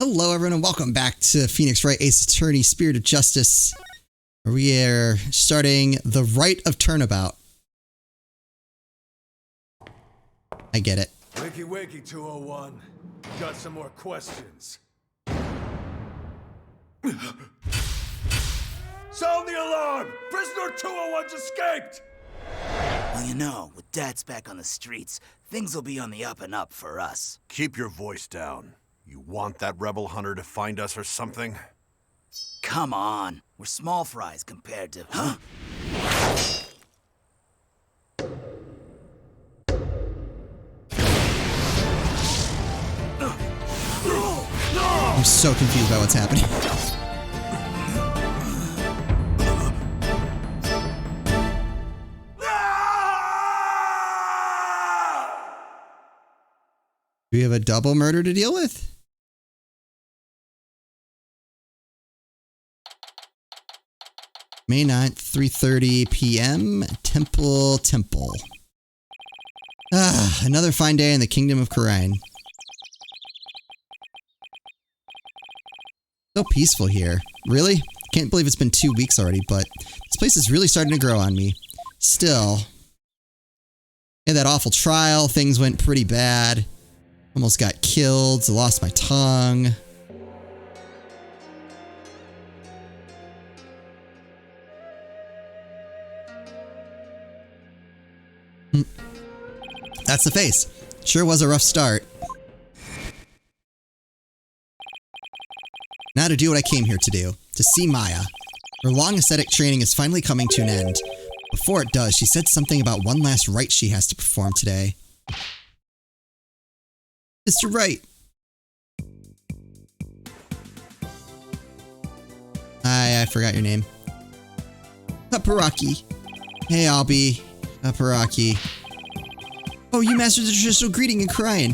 Hello everyone and welcome back to Phoenix Wright Ace Attorney, Spirit of Justice, where we are starting the Right of Turnabout. I get it. Wakey wakey 201. Got some more questions. Sound the alarm! Prisoner 201's escaped! Well, you know, with Dad's back on the streets, things will be on the up and up for us. Keep your voice down. You want that rebel hunter to find us or something? Come on. We're small fries compared to... Huh? I'm so confused by what's happening. Do we have a double murder to deal with? May 9th, 3:30 p.m. Temple. Another fine day in the Kingdom of Khura'in. So peaceful here. Really? Can't believe it's been 2 weeks already, but this place is really starting to grow on me. Still. In that awful trial, things went pretty bad. Almost got killed, lost my tongue. That's the face. Sure was a rough start. Now to do what I came here to do. To see Maya. Her long ascetic training is finally coming to an end. Before it does, she said something about one last rite she has to perform today. Mr. Wright. I forgot your name. Paparaki. Hey, Albie. Paparaki. Oh, you mastered the traditional greeting in Khura'in.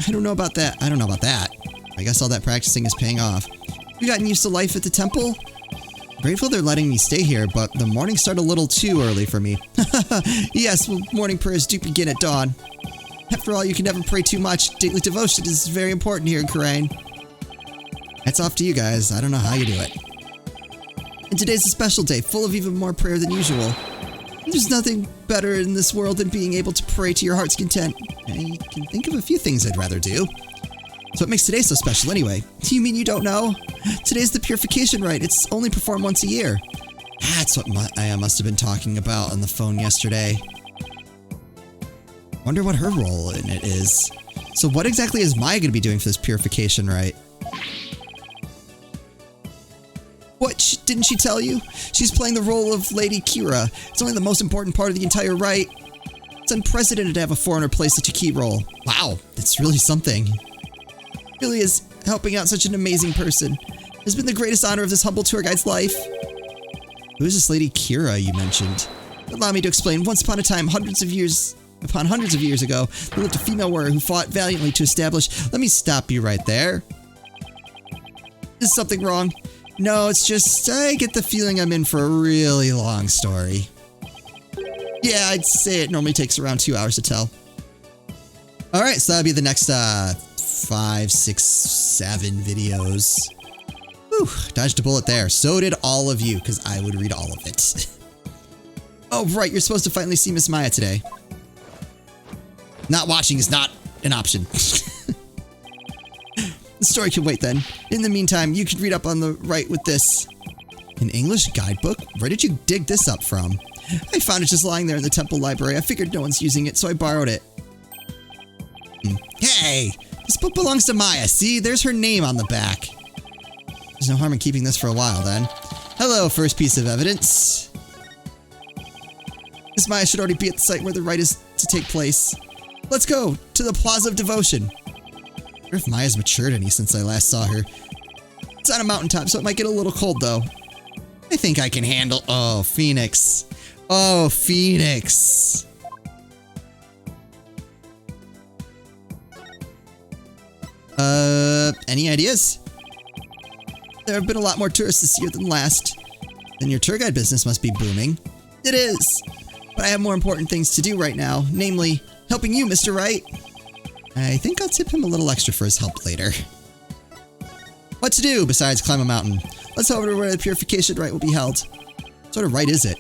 I don't know about that. I guess all that practicing is paying off. You gotten used to life at the temple? Grateful they're letting me stay here, but the mornings start a little too early for me. Yes, well, morning prayers do begin at dawn. After all, you can never pray too much. Daily devotion is very important here in Khura'in. That's off to you guys. I don't know how you do it. And today's a special day, full of even more prayer than usual. There's nothing better in this world than being able to pray to your heart's content. I can think of a few things I'd rather do. So what makes today so special anyway? You mean you don't know? Today's the purification rite. It's only performed once a year. That's what Maya must have been talking about on the phone yesterday. Wonder what her role in it is. So what exactly is Maya going to be doing for this purification rite? What? Didn't she tell you? She's playing the role of Lady Kira. It's only the most important part of the entire rite. It's unprecedented to have a foreigner play such a key role. Wow, that's really something. Really is helping out such an amazing person. It's been the greatest honor of this humble tour guide's life. Who is this Lady Kira you mentioned? Allow me to explain. Once upon a time, hundreds of years ago, there lived a female warrior who fought valiantly to establish... Let me stop you right there. Is something wrong? No, it's just, I get the feeling I'm in for a really long story. Yeah, I'd say it normally takes around 2 hours to tell. Alright, so that'll be the next, 5, 6, 7 videos. Whew, dodged a bullet there. So did all of you, because I would read all of it. Oh, right, you're supposed to finally see Miss Maya today. Not watching is not an option. The story can wait then. In the meantime, you can read up on the right with this. An English guidebook? Where did you dig this up from? I found it just lying there in the temple library. I figured no one's using it, so I borrowed it. Hey! This book belongs to Maya. See, there's her name on the back. There's no harm in keeping this for a while then. Hello, first piece of evidence. Miss Maya should already be at the site where the rite is to take place. Let's go to the Plaza of Devotion. I wonder if Maya's matured any since I last saw her. It's on a mountaintop, so it might get a little cold, though. I think I can handle... Oh, Phoenix. Oh, Phoenix. Any ideas? There have been a lot more tourists this year than last. Then your tour guide business must be booming. It is. But I have more important things to do right now, namely, helping you, Mr. Wright. I think I'll tip him a little extra for his help later. What to do besides climb a mountain? Let's head over to where the purification rite will be held. What sort of rite is it?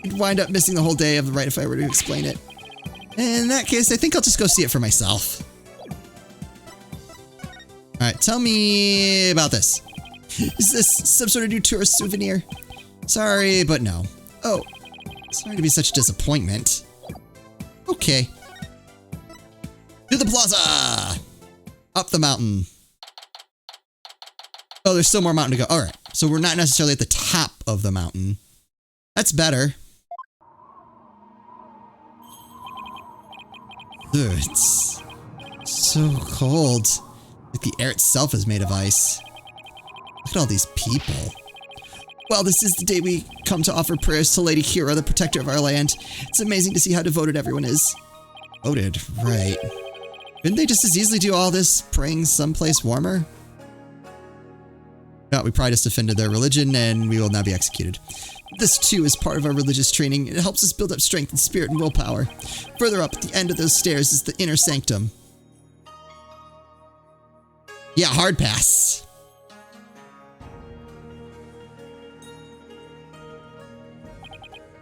We'd wind up missing the whole day of the rite if I were to explain it. In that case, I think I'll just go see it for myself. Alright, tell me about this. Is this some sort of new tourist souvenir? Sorry, but no. Oh, sorry to be such a disappointment. Okay. To the plaza! Up the mountain. Oh, there's still more mountain to go. Alright, so we're not necessarily at the top of the mountain. That's better. Ugh, it's so cold. Like the air itself is made of ice. Look at all these people. Well, this is the day we come to offer prayers to Lady Kira, the protector of our land. It's amazing to see how devoted everyone is. Devoted, right. Couldn't they just as easily do all this praying someplace warmer? No, we probably just offended their religion and we will now be executed. This too is part of our religious training. It helps us build up strength and spirit and willpower. Further up at the end of those stairs is the inner sanctum. Yeah, hard pass.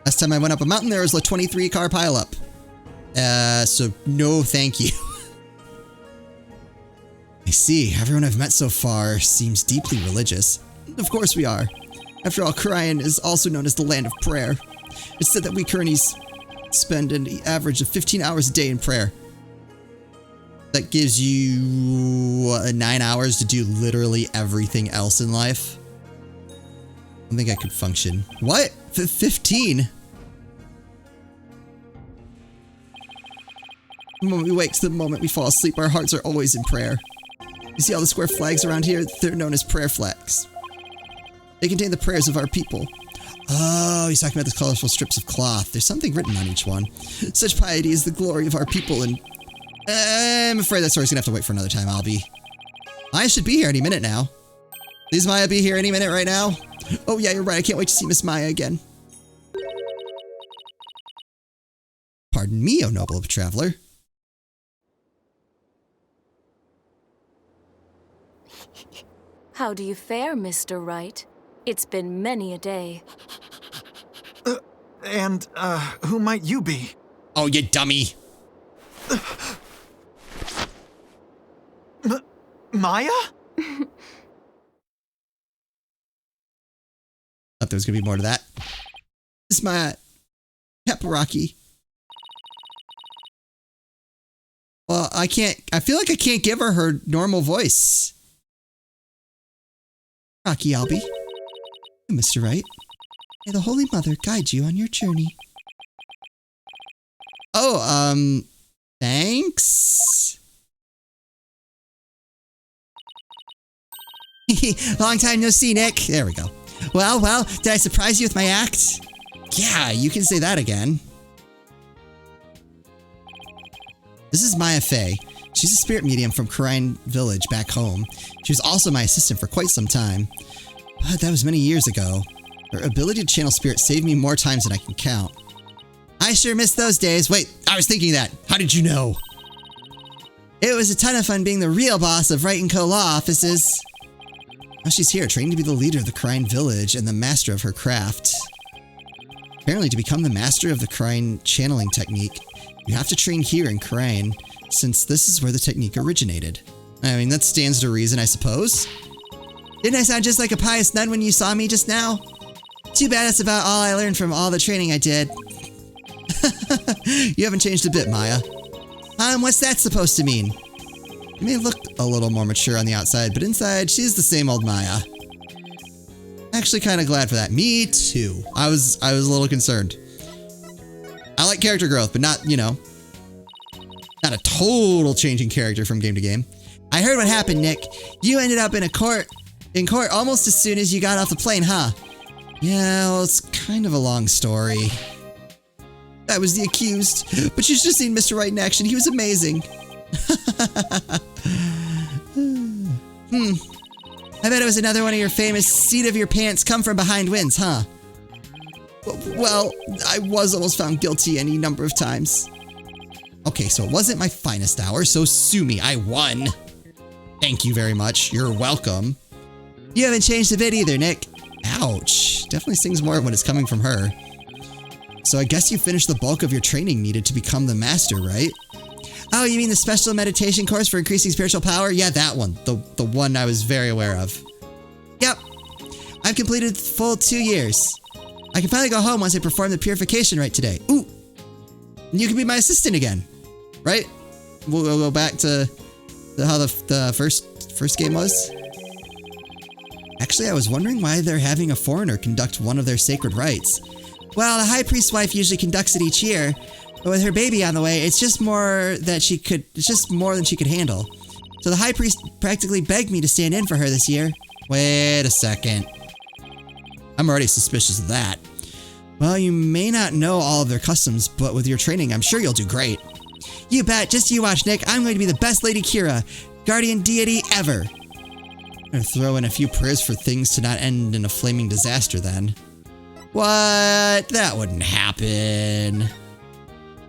Last time I went up a mountain, there was a 23 car pileup. So no thank you. I see. Everyone I've met so far seems deeply religious. Of course we are. After all, Kharian is also known as the land of prayer. It's said that we Kernis spend an average of 15 hours a day in prayer. That gives you 9 hours to do literally everything else in life. I don't think I could function. What? 15? The moment we wake to the moment we fall asleep, our hearts are always in prayer. You see all the square flags around here? They're known as prayer flags. They contain the prayers of our people. Oh, he's talking about the colorful strips of cloth. There's something written on each one. Such piety is the glory of our people, and I'm afraid that story's gonna have to wait for another time, Albie. Maya should be here any minute now. Please, Maya, be here any minute right now? Oh yeah, you're right. I can't wait to see Miss Maya again. Pardon me, O noble traveler. How do you fare, Mr. Wright? It's been many a day. Who might you be? Oh, you dummy. Maya? Thought there was gonna be more to that. This is my pepperaki. Well, I feel like I can't give her normal voice. Rocky Albie. Mr. Wright. May the Holy Mother guide you on your journey. Oh, thanks? Long time no see, Nick. There we go. Well, did I surprise you with my act? Yeah, you can say that again. This is Maya Fey. She's a spirit medium from Kharian Village back home. She was also my assistant for quite some time. But that was many years ago. Her ability to channel spirit saved me more times than I can count. I sure miss those days. Wait, I was thinking that. How did you know? It was a ton of fun being the real boss of Wright & Co. law offices. Now she's here, training to be the leader of the Kharian Village and the master of her craft. Apparently, to become the master of the Kharian channeling technique, you have to train here in Kharian, since this is where the technique originated. I mean, that stands to reason, I suppose. Didn't I sound just like a pious nun when you saw me just now? Too bad that's about all I learned from all the training I did. You haven't changed a bit, Maya. What's that supposed to mean? You may look a little more mature on the outside, but inside, she's the same old Maya. Actually kind of glad for that. Me too. I was a little concerned. I like character growth, but not, not a total changing character from game to game. I heard what happened, Nick. You ended up in court almost as soon as you got off the plane, huh? Yeah, well, it's kind of a long story. I was the accused, but you should have seen Mr. Wright in action. He was amazing. I bet it was another one of your famous seat of your pants come from behind wins, huh? Well, I was almost found guilty any number of times. Okay, so it wasn't my finest hour, so sue me. I won. Thank you very much. You're welcome. You haven't changed a bit either, Nick. Ouch. Definitely stings more when it's coming from her. So I guess you finished the bulk of your training needed to become the master, right? Oh, you mean the special meditation course for increasing spiritual power? Yeah, that one. The one I was very aware of. Yep. I've completed the full 2 years. I can finally go home once I perform the purification rite today. Ooh. You can be my assistant again. Right? We'll go back to how the first game was. Actually, I was wondering why they're having a foreigner conduct one of their sacred rites. Well, the high priest's wife usually conducts it each year, but with her baby on the way, it's just more than she could handle. So the high priest practically begged me to stand in for her this year. Wait a second. I'm already suspicious of that. Well, you may not know all of their customs, but with your training, I'm sure you'll do great. You bet. Just you watch, Nick. I'm going to be the best Lady Kira, guardian deity ever. I'm gonna throw in a few prayers for things to not end in a flaming disaster then. What? That wouldn't happen.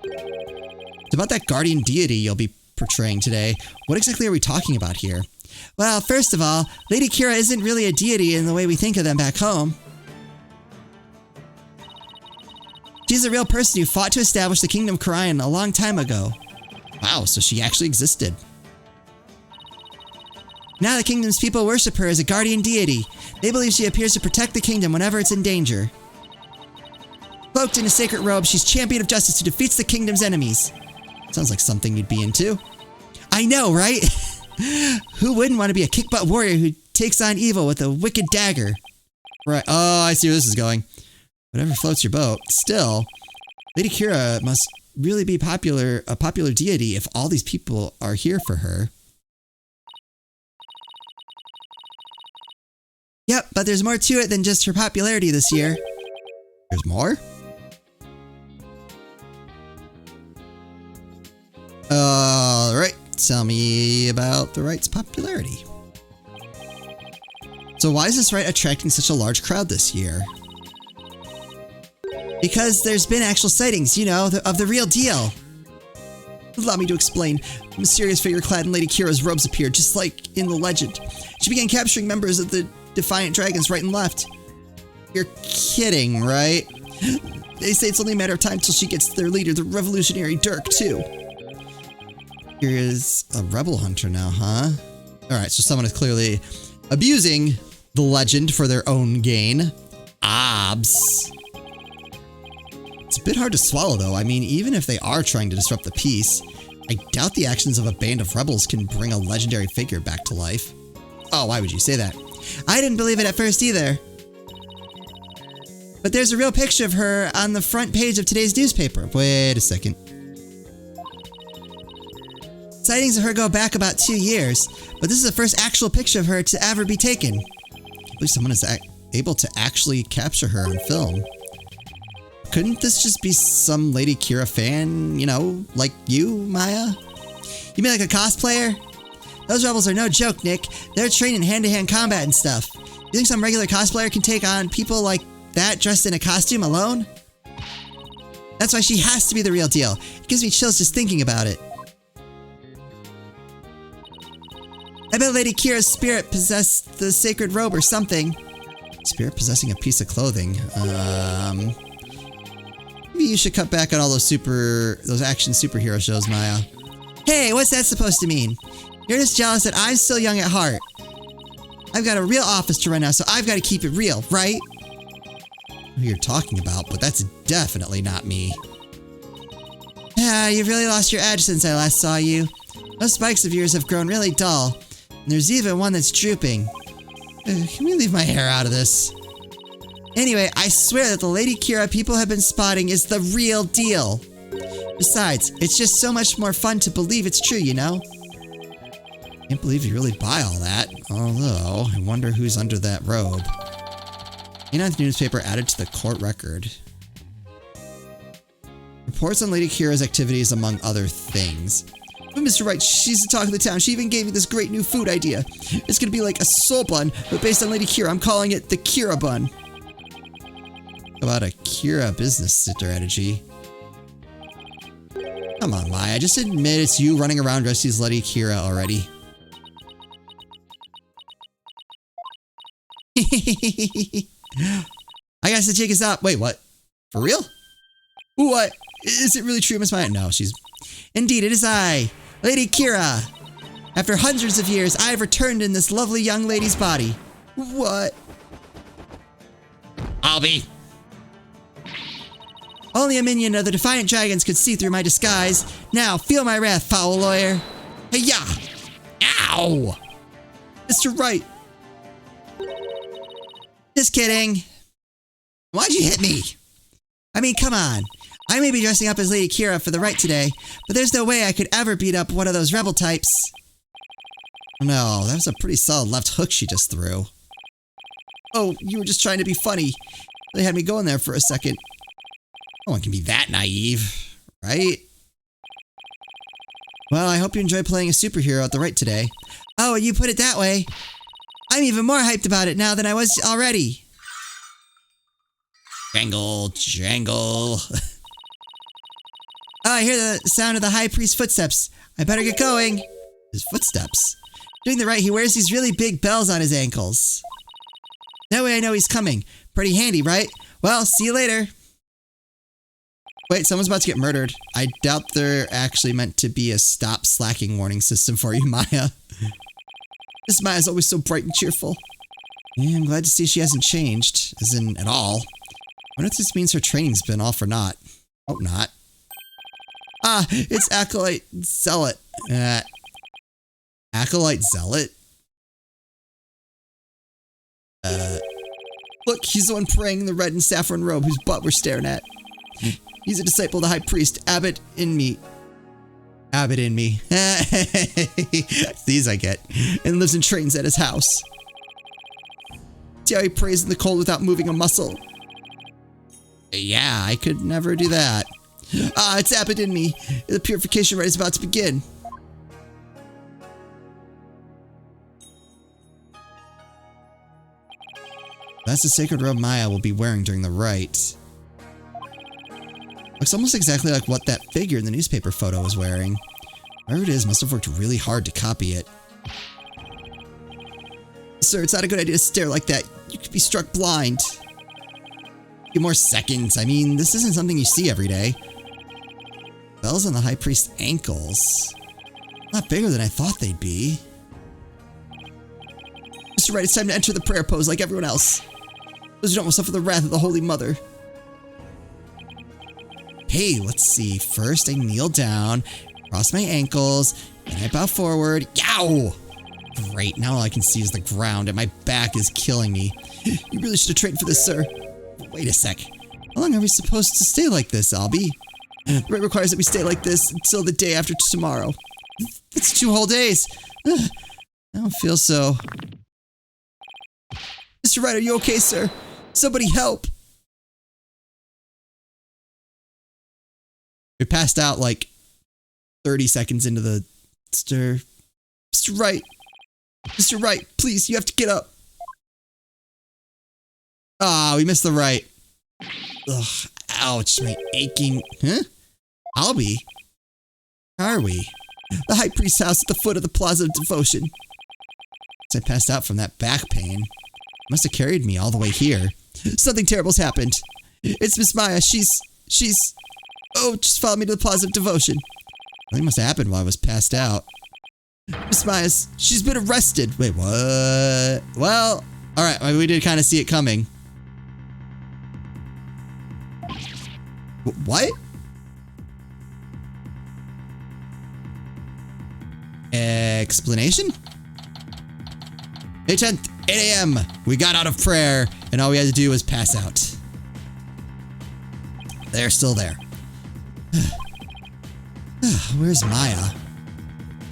It's about that guardian deity you'll be portraying today. What exactly are we talking about here? Well, first of all, Lady Kira isn't really a deity in the way we think of them back home. She's a real person who fought to establish the Kingdom Karayan a long time ago. Wow, so she actually existed. Now the kingdom's people worship her as a guardian deity. They believe she appears to protect the kingdom whenever it's in danger. Cloaked in a sacred robe, she's champion of justice who defeats the kingdom's enemies. Sounds like something you'd be into. I know, right? Who wouldn't want to be a kick-butt warrior who takes on evil with a wicked dagger? Right. Oh, I see where this is going. Whatever floats your boat. Still, Lady Kira must really be a popular deity if all these people are here for her. Yep, but there's more to it than just her popularity this year. There's more? Alright, tell me about the rite's popularity. So why is this rite attracting such a large crowd this year? Because there's been actual sightings, you know, of the real deal. Allow me to explain. A mysterious figure clad in Lady Kira's robes appeared, just like in the legend. She began capturing members of the Defiant Dragons right and left. You're kidding, right? They say it's only a matter of time till she gets their leader, the revolutionary Dirk, too. Here is a rebel hunter now, huh? Alright, so someone is clearly abusing the legend for their own gain. Obs. It's a bit hard to swallow, though. I mean, even if they are trying to disrupt the peace, I doubt the actions of a band of rebels can bring a legendary figure back to life. Oh, why would you say that? I didn't believe it at first either. But there's a real picture of her on the front page of today's newspaper. Wait a second. Sightings of her go back about 2 years, but this is the first actual picture of her to ever be taken. I can't believe someone is able to actually capture her on film. Couldn't this just be some Lady Kira fan, you know, like you, Maya? You mean like a cosplayer? Those rebels are no joke, Nick. They're trained in hand-to-hand combat and stuff. You think some regular cosplayer can take on people like that dressed in a costume alone? That's why she has to be the real deal. It gives me chills just thinking about it. I bet Lady Kira's spirit possessed the sacred robe or something. Spirit possessing a piece of clothing. Maybe you should cut back on all those action superhero shows, Maya. Hey, what's that supposed to mean? You're just jealous that I'm still young at heart. I've got a real office to run now, so I've got to keep it real, right? I don't know who you're talking about, but that's definitely not me. Ah, you've really lost your edge since I last saw you. Those spikes of yours have grown really dull, and there's even one that's drooping. Can we leave my hair out of this? Anyway, I swear that the Lady Kira people have been spotting is the real deal. Besides, it's just so much more fun to believe it's true, you know? Can't believe you really buy all that. Although, I wonder who's under that robe. 89th newspaper added to the court record. Reports on Lady Kira's activities among other things. But Mr. Wright, she's the talk of the town. She even gave me this great new food idea. It's gonna be like a soul bun, but based on Lady Kira. I'm calling it the Kira bun. About a Kira business strategy. Come on, Maya. Just admit it's you running around dressed as Lady Kira already. I guess the jig is up. Wait, what? For real? What? Is it really true, Miss Maya? No, she's... Indeed, it is I, Lady Kira. After hundreds of years, I have returned in this lovely young lady's body. What? I'll be. Only a minion of the Defiant Dragons could see through my disguise. Now, feel my wrath, foul lawyer. Hey-ya! Ow! Mr. Wright. Just kidding. Why'd you hit me? I mean, come on. I may be dressing up as Lady Kira for the right today, but there's no way I could ever beat up one of those rebel types. No, that was a pretty solid left hook she just threw. Oh, you were just trying to be funny. They had me going there for a second. No one can be that naive, right? Well, I hope you enjoy playing a superhero at the right today. Oh, you put it that way. I'm even more hyped about it now than I was already. Jangle, jangle. Oh, I hear the sound of the High Priest's footsteps. I better get going. His footsteps? Doing the right, he wears these really big bells on his ankles. That way I know he's coming. Pretty handy, right? Well, see you later. Wait, someone's about to get murdered. I doubt they're actually meant to be a stop slacking warning system for you, Maya. This Maya's always so bright and cheerful. Yeah, I'm glad to see she hasn't changed, as in at all. I wonder if this means her training's been all for naught. Hope not. Ah, it's Acolyte Zealot. Acolyte Zealot? Look, he's the one praying in the red and saffron robe whose butt we're staring at. He's a disciple of the High Priest, Abbot in me. Abbot in me. These I get. And lives and trains at his house. See how he prays in the cold without moving a muscle. Yeah, I could never do that. Ah, it's Abbot in me. The purification rite is about to begin. That's the sacred robe Maya will be wearing during the rite. Looks almost exactly like what that figure in the newspaper photo was wearing. Whoever it is must have worked really hard to copy it. Sir, it's not a good idea to stare like that. You could be struck blind. A few more seconds. I mean, this isn't something you see every day. Bells on the High Priest's ankles. A lot bigger than I thought they'd be. Mr. Wright, it's time to enter the prayer pose like everyone else. Those who don't want to suffer the wrath of the Holy Mother. Hey, let's see. First, I kneel down, cross my ankles, and I bow forward. Yow! Great, now all I can see is the ground, and my back is killing me. You really should have trained for this, sir. Wait a sec. How long are we supposed to stay like this, Albie? The rite requires that we stay like this until the day after tomorrow. It's 2 whole days. I don't feel so. Mr. Wright, are you okay, sir? Somebody help. We passed out like 30 seconds into the stir. Mr. Wright. Mr. Wright, please, you have to get up. Ah, we missed the right. Ugh, ouch, my aching. Huh? Albie? Where are we? The High Priest's house at the foot of the Plaza of Devotion. As I passed out from that back pain, must have carried me all the way here. Something terrible's happened. It's Miss Maya. She's... Oh, just follow me to the Plaza of Devotion. Something must have happened while I was passed out. Miss Maya's... She's been arrested. Wait, what? Well, alright, we did kind of see it coming. What? Explanation? May 10th, 8 a.m. We got out of prayer, and all we had to do was pass out. They're still there. Where's Maya?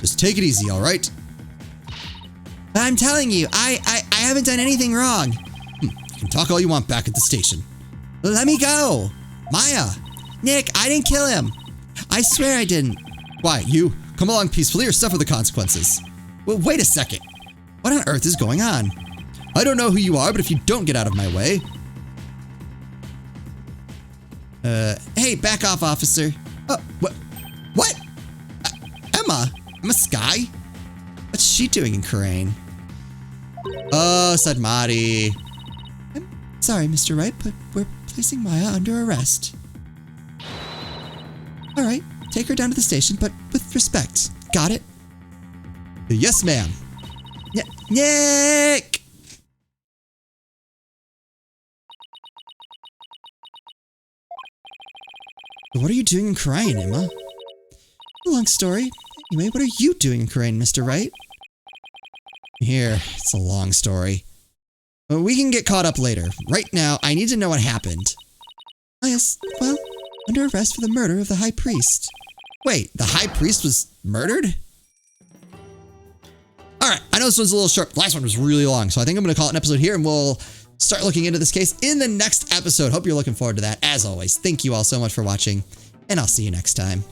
Just take it easy, all right? I'm telling you, I haven't done anything wrong. You can talk all you want back at the station. Let me go. Maya. Nick, I didn't kill him. I swear I didn't. Why, you? Come along peacefully or suffer the consequences. Well, wait a second. What on earth is going on? I don't know who you are, but if you don't get out of my way... Hey, back off, officer. Oh, what? Emma? Emma Sky? What's she doing in Crane? Oh, said Marty. I'm sorry, Mr. Wright, but we're placing Maya under arrest. All right, take her down to the station, but with respect. Got it? Yes, ma'am. Nick! What are you doing in Crane, Emma? Long story. Anyway, what are you doing in Crane, Mr. Wright? Here, it's a long story. But we can get caught up later. Right now, I need to know what happened. Oh, yes, well, under arrest for the murder of the High Priest. Wait, the High Priest was murdered? Alright, I know this one's a little short. The last one was really long, so I think I'm going to call it an episode here, and we'll start looking into this case in the next episode. Hope you're looking forward to that. As always, thank you all so much for watching, and I'll see you next time.